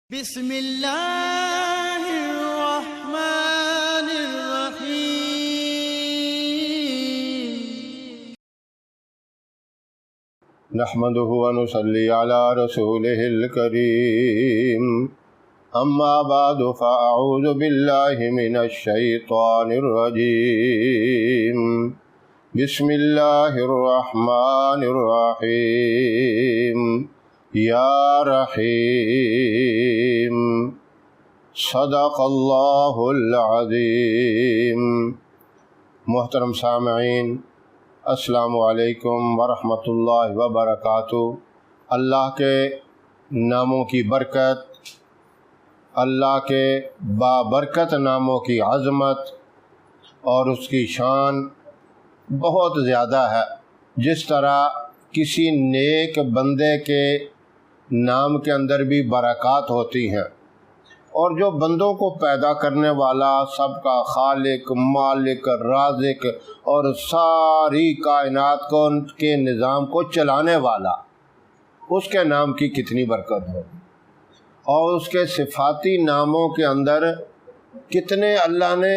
بسم اللہ الرحمن الرحیم نحمده ونصلي على رسوله الكريم اما بعد فاعوذ بالله من الشيطان الرجيم بسم الله الرحمن الرحيم یا رحیم صدق اللہ العظیم۔ محترم سامعین، السلام علیکم ورحمۃ اللہ وبرکاتہ۔ اللہ کے ناموں کی برکت، اللہ کے بابرکت ناموں کی عظمت اور اس کی شان بہت زیادہ ہے۔ جس طرح کسی نیک بندے کے نام کے اندر بھی برکات ہوتی ہیں، اور جو بندوں کو پیدا کرنے والا، سب کا خالق، مالک، رازق اور ساری کائنات کو کے نظام کو چلانے والا، اس کے نام کی کتنی برکت ہو، اور اس کے صفاتی ناموں کے اندر کتنے اللہ نے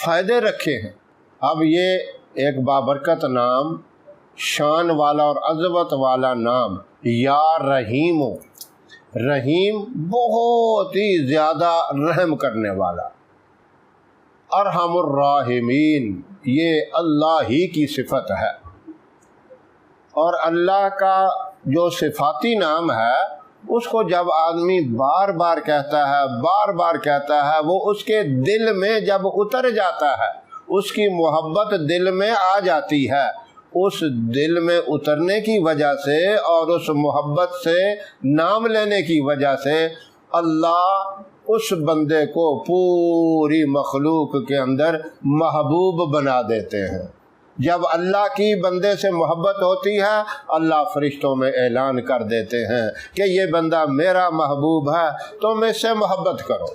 فائدے رکھے ہیں۔ اب یہ ایک بابرکت نام، شان والا اور عظمت والا نام یا رحیم، رحیم بہت ہی زیادہ رحم کرنے والا، ارحم الراحمین، یہ اللہ ہی کی صفت ہے۔ اور اللہ کا جو صفاتی نام ہے، اس کو جب آدمی بار بار کہتا ہے وہ اس کے دل میں جب اتر جاتا ہے، اس کی محبت دل میں آ جاتی ہے۔ اس دل میں اترنے کی وجہ سے اور اس محبت سے نام لینے کی وجہ سے اللہ اس بندے کو پوری مخلوق کے اندر محبوب بنا دیتے ہیں۔ جب اللہ کی بندے سے محبت ہوتی ہے، اللہ فرشتوں میں اعلان کر دیتے ہیں کہ یہ بندہ میرا محبوب ہے، تم اس سے محبت کرو۔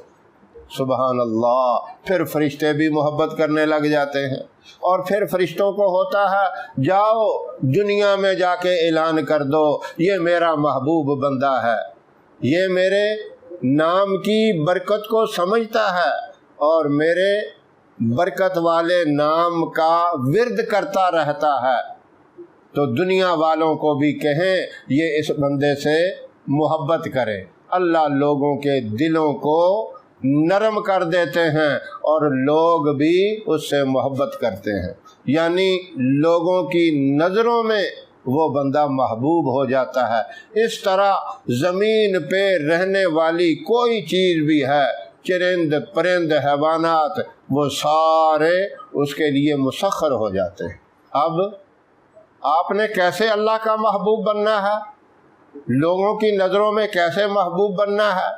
سبحان اللہ، پھر فرشتے بھی محبت کرنے لگ جاتے ہیں، اور پھر فرشتوں کو ہوتا ہے جاؤ دنیا میں جا کے اعلان کر دو یہ میرا محبوب بندہ ہے، یہ میرے نام کی برکت کو سمجھتا ہے اور میرے برکت والے نام کا ورد کرتا رہتا ہے، تو دنیا والوں کو بھی کہیں یہ اس بندے سے محبت کرے۔ اللہ لوگوں کے دلوں کو نرم کر دیتے ہیں اور لوگ بھی اس سے محبت کرتے ہیں، یعنی لوگوں کی نظروں میں وہ بندہ محبوب ہو جاتا ہے۔ اس طرح زمین پہ رہنے والی کوئی چیز بھی ہے، چرند پرند حیوانات، وہ سارے اس کے لیے مسخر ہو جاتے ہیں۔ اب آپ نے کیسے اللہ کا محبوب بننا ہے، لوگوں کی نظروں میں کیسے محبوب بننا ہے؟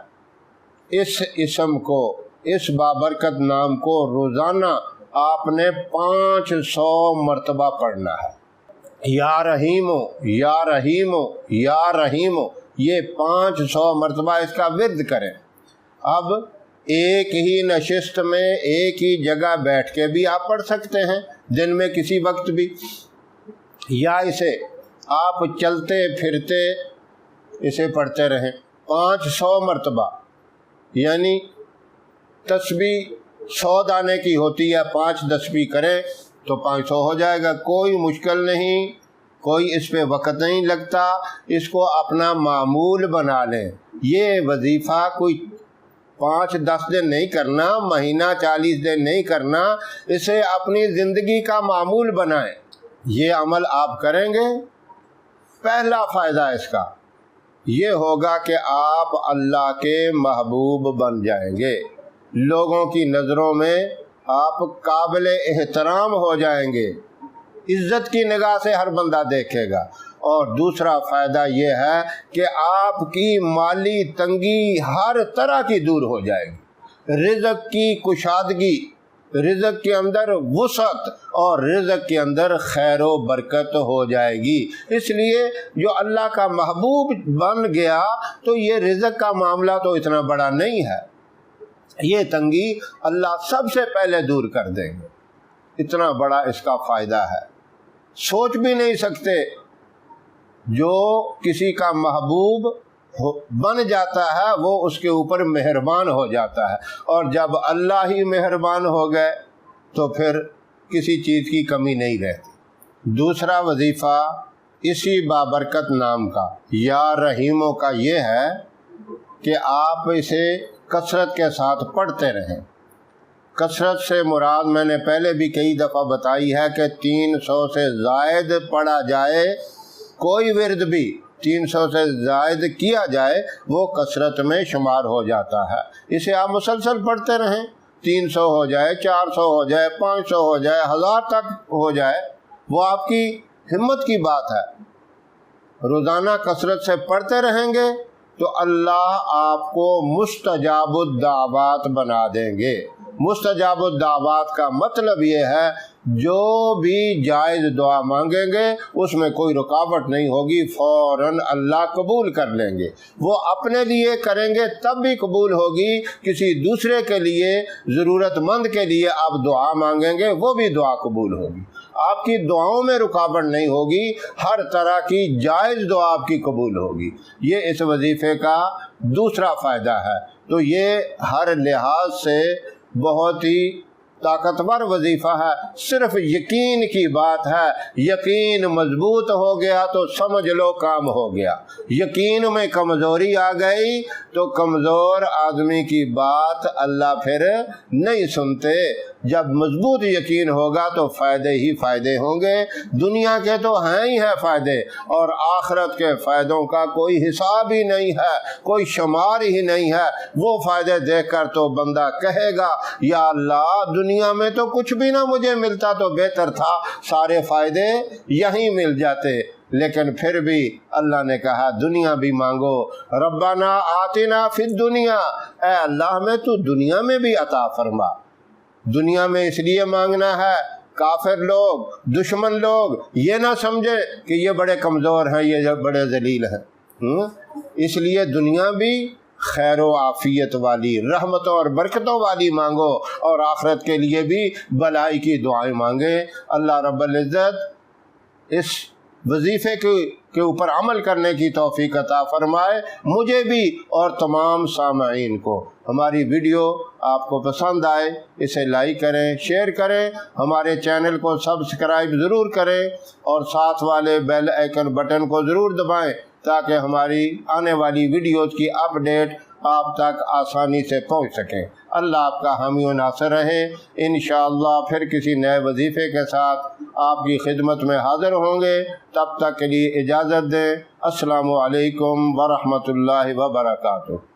اس اسم کو، اس بابرکت نام کو روزانہ آپ نے 500 مرتبہ پڑھنا ہے۔ یا رحیم، یا رحیم، یا رحیم، یہ 500 مرتبہ اس کا ورد کریں۔ اب ایک ہی نشست میں ایک ہی جگہ بیٹھ کے بھی آپ پڑھ سکتے ہیں، دن میں کسی وقت بھی، یا اسے آپ چلتے پھرتے اسے پڑھتے رہیں 500 مرتبہ۔ یعنی تسبیح 100 دانے کی ہوتی ہے، 5 تسبیح کریں تو 500 ہو جائے گا، کوئی مشکل نہیں، کوئی اس پہ وقت نہیں لگتا، اس کو اپنا معمول بنا لیں۔ یہ وظیفہ کوئی 5-10 دن نہیں کرنا، مہینہ 40 دن نہیں کرنا، اسے اپنی زندگی کا معمول بنائیں۔ یہ عمل آپ کریں گے، پہلا فائدہ اس کا یہ ہوگا کہ آپ اللہ کے محبوب بن جائیں گے، لوگوں کی نظروں میں آپ قابل احترام ہو جائیں گے، عزت کی نگاہ سے ہر بندہ دیکھے گا۔ اور دوسرا فائدہ یہ ہے کہ آپ کی مالی تنگی ہر طرح کی دور ہو جائے گی، رزق کی کشادگی، رزق کے اندر وسعت اور رزق کے اندر خیر و برکت ہو جائے گی۔ اس لیے جو اللہ کا محبوب بن گیا تو یہ رزق کا معاملہ تو اتنا بڑا نہیں ہے، یہ تنگی اللہ سب سے پہلے دور کر دیں گے، اتنا بڑا اس کا فائدہ ہے۔ سوچ بھی نہیں سکتے جو کسی کا محبوب بن جاتا ہے وہ اس کے اوپر مہربان ہو جاتا ہے، اور جب اللہ ہی مہربان ہو گئے تو پھر کسی چیز کی کمی نہیں رہتی۔ دوسرا وظیفہ اسی بابرکت نام کا یا رحیموں کا یہ ہے کہ آپ اسے کثرت کے ساتھ پڑھتے رہیں۔ کثرت سے مراد میں نے پہلے بھی کئی دفعہ بتائی ہے کہ 300 سے زائد پڑھا جائے، کوئی ورد بھی 300 سے زائد کیا جائے وہ کثرت میں شمار ہو جاتا ہے۔ اسے آپ مسلسل پڑھتے رہیں، 300 ہو جائے، 400 ہو جائے، 500 ہو جائے، 1000 تک ہو جائے، وہ آپ کی ہمت کی بات ہے۔ روزانہ کثرت سے پڑھتے رہیں گے تو اللہ آپ کو مستجاب الدعوات بنا دیں گے۔ مستجاب الدعوات کا مطلب یہ ہے جو بھی جائز دعا مانگیں گے اس میں کوئی رکاوٹ نہیں ہوگی، فوراً اللہ قبول کر لیں گے۔ وہ اپنے لیے کریں گے تب بھی قبول ہوگی، کسی دوسرے کے لیے، ضرورت مند کے لیے آپ دعا مانگیں گے وہ بھی دعا قبول ہوگی۔ آپ کی دعاؤں میں رکاوٹ نہیں ہوگی، ہر طرح کی جائز دعا آپ کی قبول ہوگی۔ یہ اس وظیفے کا دوسرا فائدہ ہے۔ تو یہ ہر لحاظ سے بہت ہی طاقتور وظیفہ ہے، صرف یقین کی بات ہے۔ یقین مضبوط ہو گیا تو سمجھ لو کام ہو گیا۔ یقین میں کمزوری آ گئی تو کمزور آدمی کی بات اللہ پھر نہیں سنتے۔ جب مضبوط یقین ہوگا تو فائدے ہی فائدے ہوں گے، دنیا کے تو ہیں ہی ہیں فائدے، اور آخرت کے فائدوں کا کوئی حساب ہی نہیں ہے، کوئی شمار ہی نہیں ہے۔ وہ فائدے دیکھ کر تو بندہ کہے گا یا اللہ دنیا میں تو کچھ بھی نہ مجھے ملتا تو بہتر تھا، سارے فائدے یہیں مل جاتے۔ لیکن پھر بھی اللہ نے کہا دنیا بھی مانگو، ربنا آتنا فی الدنیا، اے اللہ میں تو دنیا میں بھی عطا فرما۔ دنیا میں اس لیے مانگنا ہے کافر لوگ، دشمن لوگ یہ نہ سمجھے کہ یہ بڑے کمزور ہیں، یہ بڑے ذلیل ہیں۔ اس لیے دنیا بھی خیر و عافیت والی، رحمتوں اور برکتوں والی مانگو، اور آخرت کے لیے بھی بلائی کی دعائیں مانگے۔ اللہ رب العزت اس وظیفے کے اوپر عمل کرنے کی توفیق عطا فرمائے، مجھے بھی اور تمام سامعین کو۔ ہماری ویڈیو آپ کو پسند آئے اسے لائک کریں، شیئر کریں، ہمارے چینل کو سبسکرائب ضرور کریں، اور ساتھ والے بیل آئیکن بٹن کو ضرور دبائیں تاکہ ہماری آنے والی ویڈیوز کی اپڈیٹ آپ تک آسانی سے پہنچ سکیں۔ اللہ آپ کا حامی و ناصر رہے۔ انشاءاللہ پھر کسی نئے وظیفے کے ساتھ آپ کی خدمت میں حاضر ہوں گے، تب تک کے لیے اجازت دیں۔ السلام علیکم ورحمۃ اللہ وبرکاتہ۔